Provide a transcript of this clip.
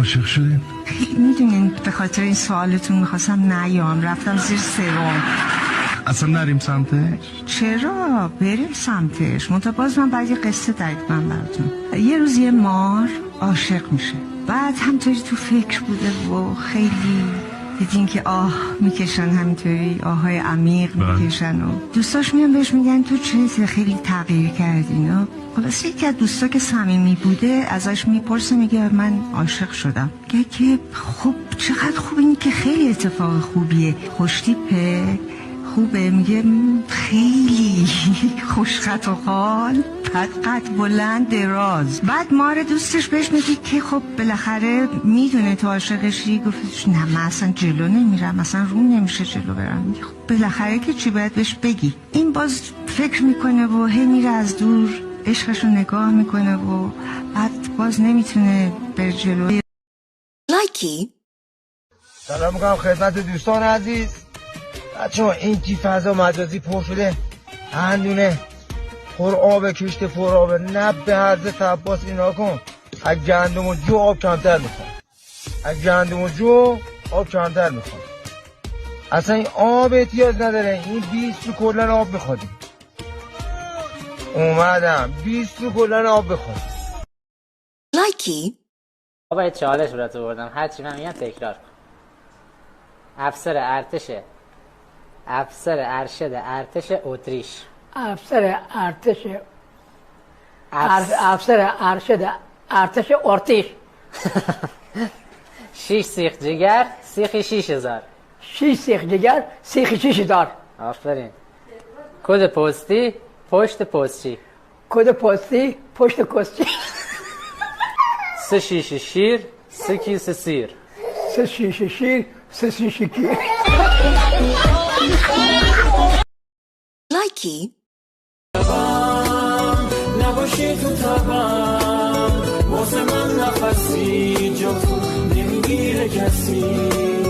عاشق شدین؟ میدونین به خاطر این سوالتون میخواستم نیام، رفتم زیر سوم. اصلا نریم سمتش؟ چرا؟ بریم سمتش. باز من بعد یه قصه تعریف کنم براتون. یه روز یه مار عاشق میشه، بعد همطوری تو فکر بوده و خیلی دیدین که آه میکشن، همینطوری آهای عمیق میکشن و دوستاش میان بهش میگن تو چه خیلی تغییر کردین. خلاص یکی از دوستا که صمیمی بوده ازش میپرسه، میگه من عاشق شدم. میگه که خب چقدر خوب، این که خیلی اتفاق خوبیه، خوشتیپه، خوبه. میگه خیلی خوشخط و خال، قد بلند دراز. بعد مار دوستش بهش میگه که خب بالاخره میدونه تو عاشقشی. گفتش نه من اصلا جلو نمیرم، اصلا روم نمیشه جلو برم. میگه خب بالاخره که چی باید بهش بگی. این باز فکر میکنه و هی میره از دور عشقشو نگاه میکنه و بعد باز نمیتونه بره جلو. لایکی. سلام میکنم خدمت دوستان عزیز. بچه ها این کی فضا مجازی پر شده، هندونه پر آب، کشت پر آب، نه به هرز تباس اینا کن. از گندم و جو آب کمتر میخوام، از گندم و جو آب کمتر میخوام. اصلا این آب احتیاج نداره، این 20 رو کلن آب میخوادیم. اومدم 20 رو کلن آب بخواد. لایکی. بابا یه چالش برات آوردم، هر چی من میگم تکرار کن. افسر ارشد ارتش اتریش. افسر ارشد ارتش ارتش. 6 سیخ جگر، سیخی 6000. 6 سیخ جگر، سیخ 6000. آفرین. کد پستی، پشت پستچی. کد پستی، پشت کسچی. 3 شیشه شیر، 3 کیسه سیر. 3 شیشه شیر، 3 شیشه کیر. لایکی. نباشی تو تبم، واسه من نفسی جا تو نمیگیره کسی.